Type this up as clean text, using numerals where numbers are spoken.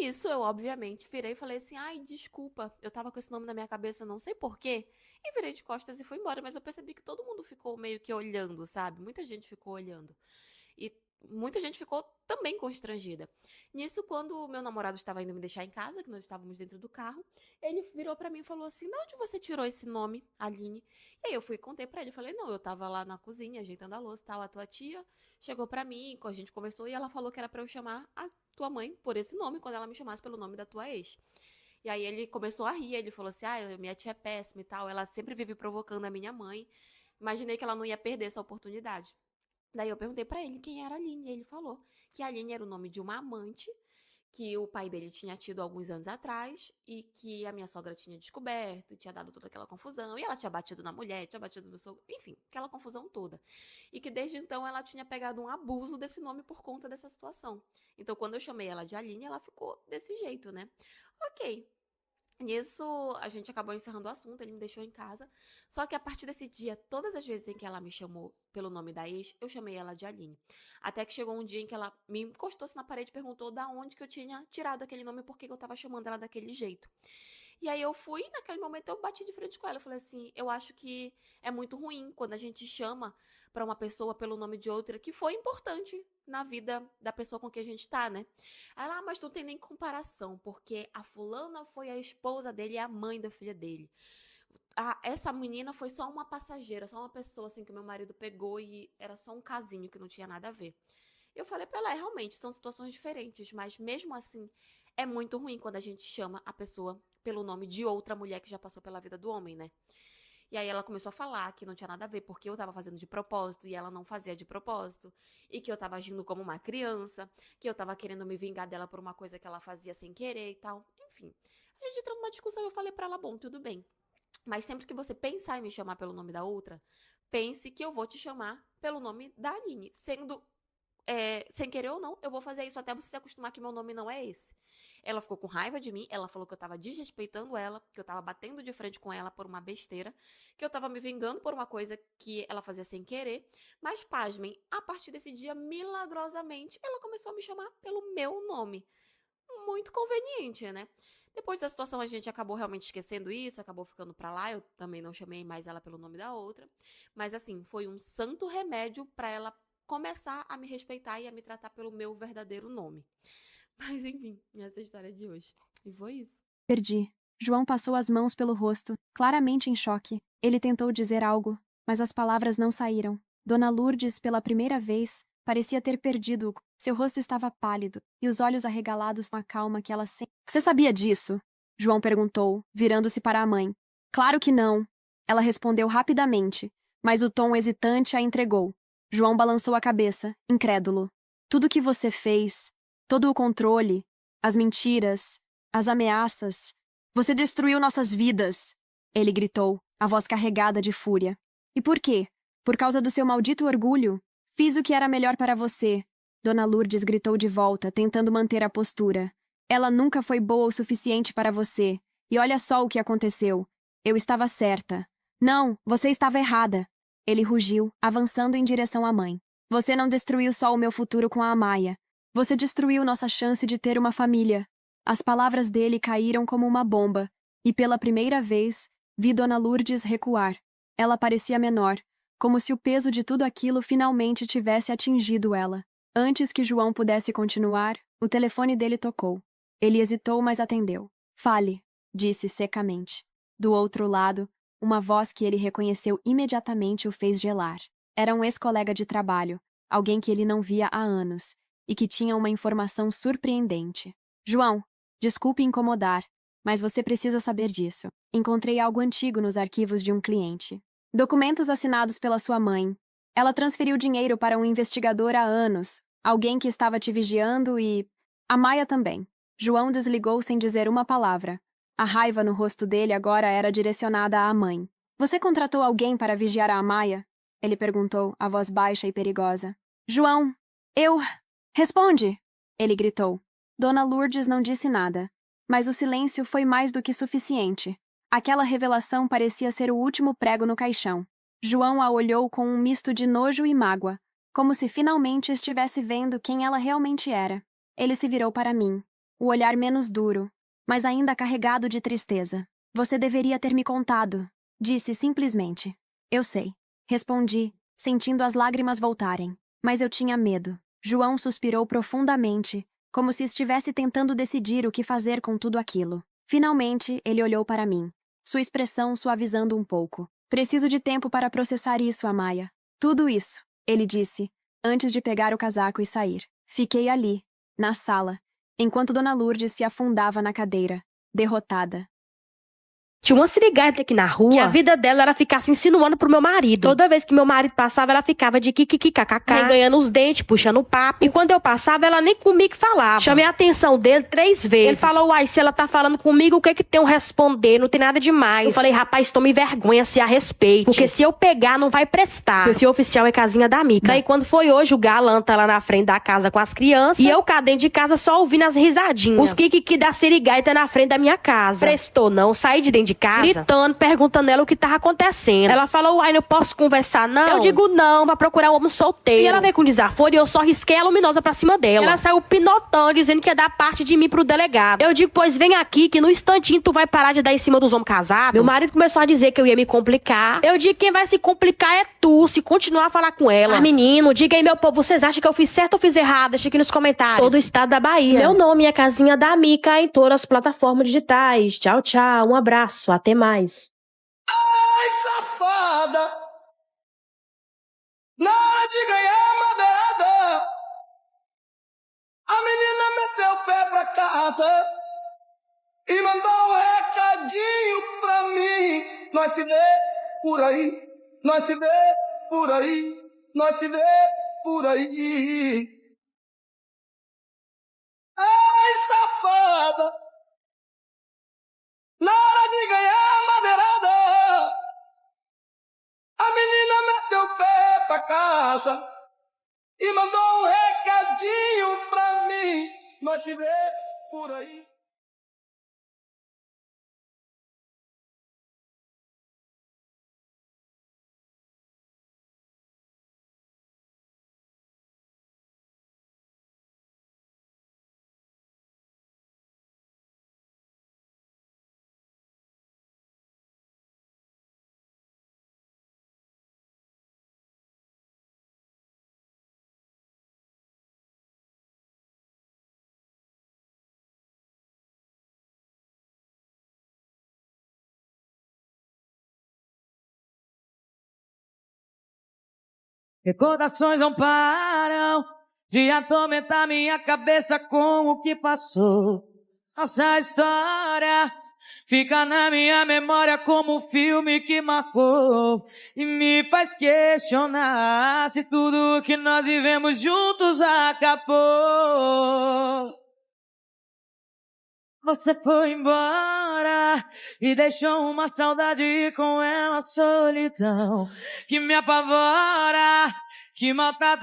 Nisso, eu obviamente virei e falei assim: ai, desculpa, eu tava com esse nome na minha cabeça, não sei por quê. E virei de costas e fui embora. Mas eu percebi que todo mundo ficou meio que olhando, sabe? Muita gente ficou olhando. E muita gente ficou também constrangida. Nisso, quando o meu namorado estava indo me deixar em casa, que nós estávamos dentro do carro, ele virou pra mim e falou assim: de onde você tirou esse nome, Aline? E aí eu fui e contei pra ele. Falei: não, eu tava lá na cozinha ajeitando a louça e tal. A tua tia chegou pra mim, a gente conversou e ela falou que era pra eu chamar a tua mãe por esse nome quando ela me chamasse pelo nome da tua ex. E aí ele começou a rir, ele falou assim: minha tia é péssima e tal, ela sempre vive provocando a minha mãe. Imaginei que ela não ia perder essa oportunidade. Daí eu perguntei pra ele quem era a Aline, e ele falou que a Aline era o nome de uma amante que o pai dele tinha tido alguns anos atrás e que a minha sogra tinha descoberto, tinha dado toda aquela confusão, e ela tinha batido na mulher, tinha batido no sogro, enfim, aquela confusão toda. E que desde então ela tinha pegado um abuso desse nome por conta dessa situação. Então, quando eu chamei ela de Aline, ela ficou desse jeito, né? Ok. Nisso, a gente acabou encerrando o assunto, ele me deixou em casa. Só que a partir desse dia, todas as vezes em que ela me chamou pelo nome da ex, eu chamei ela de Aline. Até que chegou um dia em que ela me encostou-se na parede e perguntou da onde que eu tinha tirado aquele nome e por que eu tava chamando ela daquele jeito. E aí eu fui, naquele momento eu bati de frente com ela. Eu falei assim: eu acho que é muito ruim quando a gente chama pra uma pessoa pelo nome de outra que foi importante na vida da pessoa com quem a gente tá, né? Aí ela, mas não tem nem comparação, porque a fulana foi a esposa dele e a mãe da filha dele. Essa menina foi só uma passageira, só uma pessoa assim que meu marido pegou e era só um casinho que não tinha nada a ver. Eu falei pra ela, realmente, são situações diferentes, mas mesmo assim, é muito ruim quando a gente chama a pessoa pelo nome de outra mulher que já passou pela vida do homem, né? E aí ela começou a falar que não tinha nada a ver, porque eu tava fazendo de propósito e ela não fazia de propósito, e que eu tava agindo como uma criança, que eu tava querendo me vingar dela por uma coisa que ela fazia sem querer e tal. Enfim, a gente entrou numa discussão e eu falei pra ela, bom, tudo bem. Mas sempre que você pensar em me chamar pelo nome da outra, pense que eu vou te chamar pelo nome da Aline, sendo sem querer ou não, eu vou fazer isso até você se acostumar que meu nome não é esse. Ela ficou com raiva de mim, ela falou que eu tava desrespeitando ela, que eu tava batendo de frente com ela por uma besteira, que eu tava me vingando por uma coisa que ela fazia sem querer. Mas, pasmem, a partir desse dia, milagrosamente, ela começou a me chamar pelo meu nome. Muito conveniente, né? Depois da situação, a gente acabou realmente esquecendo isso, acabou ficando pra lá. Eu também não chamei mais ela pelo nome da outra. Mas, assim, foi um santo remédio pra ela começar a me respeitar e a me tratar pelo meu verdadeiro nome. Mas, enfim, essa é a história de hoje. E foi isso. Perdi. João passou as mãos pelo rosto, claramente em choque. Ele tentou dizer algo, mas as palavras não saíram. Dona Lourdes, pela primeira vez, parecia ter perdido. Seu rosto estava pálido e os olhos arregalados com a calma que ela sempre. Você sabia disso? João perguntou, virando-se para a mãe. Claro que não. Ela respondeu rapidamente, mas o tom hesitante a entregou. João balançou a cabeça, incrédulo. Tudo o que você fez, todo o controle, as mentiras, as ameaças. Você destruiu nossas vidas! Ele gritou, a voz carregada de fúria. E por quê? Por causa do seu maldito orgulho? Fiz o que era melhor para você. Dona Lourdes gritou de volta, tentando manter a postura. Ela nunca foi boa o suficiente para você. E olha só o que aconteceu. Eu estava certa. Não, você estava errada. Ele rugiu, avançando em direção à mãe. Você não destruiu só o meu futuro com a Amaya. Você destruiu nossa chance de ter uma família. As palavras dele caíram como uma bomba, e pela primeira vez, vi Dona Lourdes recuar. Ela parecia menor, como se o peso de tudo aquilo finalmente tivesse atingido ela. Antes que João pudesse continuar, o telefone dele tocou. Ele hesitou, mas atendeu. Fale, disse secamente. Do outro lado, uma voz que ele reconheceu imediatamente o fez gelar. Era um ex-colega de trabalho, alguém que ele não via há anos, e que tinha uma informação surpreendente. João, desculpe incomodar, mas você precisa saber disso. Encontrei algo antigo nos arquivos de um cliente. Documentos assinados pela sua mãe. Ela transferiu dinheiro para um investigador há anos, alguém que estava te vigiando e... A Maia também. João desligou sem dizer uma palavra. A raiva no rosto dele agora era direcionada à mãe. Você contratou alguém para vigiar a Maia? Ele perguntou, a voz baixa e perigosa. João, eu... Responde! Ele gritou. Dona Lourdes não disse nada, mas o silêncio foi mais do que suficiente. Aquela revelação parecia ser o último prego no caixão. João a olhou com um misto de nojo e mágoa, como se finalmente estivesse vendo quem ela realmente era. Ele se virou para mim. o olhar menos duro, mas ainda carregado de tristeza. Você deveria ter me contado, disse simplesmente. Eu sei, respondi, sentindo as lágrimas voltarem, mas eu tinha medo. João suspirou profundamente, como se estivesse tentando decidir o que fazer com tudo aquilo. Finalmente, ele olhou para mim, sua expressão suavizando um pouco. Preciso de tempo para processar isso, Amaya. Tudo isso, ele disse, antes de pegar o casaco e sair. Fiquei ali, na sala, enquanto Dona Lourdes se afundava na cadeira, derrotada. Tinha uma sirigaita aqui na rua, que a vida dela era ficar se insinuando pro meu marido. Toda vez que meu marido passava, ela ficava de kikikikakk, ganhando os dentes, puxando o papo. E quando eu passava, ela nem comigo falava. Chamei a atenção dele 3 vezes. Ele falou, uai, se ela tá falando comigo, o que que tem um responder? Não tem nada demais. Eu falei, rapaz, tome vergonha, se a respeite. Porque se eu pegar, não vai prestar. Perfil oficial é casinha da Mica. Daí quando foi hoje, o galã tá lá na frente da casa com as crianças. E eu cá dentro de casa só ouvindo as risadinhas. Os kikiki da sirigaita na frente da minha casa. Prestou não, saí de dentro de casa, gritando, perguntando ela o que tava acontecendo. Ela falou, uai, não posso conversar, não? Eu digo, não, vai procurar um homem solteiro. E ela veio com desaforo e eu só risquei a luminosa pra cima dela. Ela saiu pinotando, dizendo que ia dar parte de mim pro delegado. Eu digo, pois vem aqui, que no instantinho tu vai parar de dar em cima dos homens casados. Meu marido começou a dizer que eu ia me complicar. Eu digo, quem vai se complicar é tu, se continuar a falar com ela. Mas, menino, diga aí, meu povo, vocês acham que eu fiz certo ou fiz errado? Deixa aqui nos comentários. Sou do estado da Bahia. Meu nome é Casinha da Mica em todas as plataformas digitais. Tchau, tchau, um abraço, até mais. Ai, safada, na hora de ganhar madeirada, a menina meteu o pé pra casa e mandou um recadinho pra mim. Nós se vê por aí, nós se vê por aí, nós se vê por aí. Ai, safada, na hora de ganhar madeirada, a menina meteu o pé pra casa e mandou um recadinho pra mim. Nós se vê por aí. Recordações não param de atormentar minha cabeça com o que passou. Nossa história fica na minha memória como um filme que marcou e me faz questionar se tudo que nós vivemos juntos acabou. Você foi embora e deixou uma saudade e com ela a solidão que me apavora, que maltrata.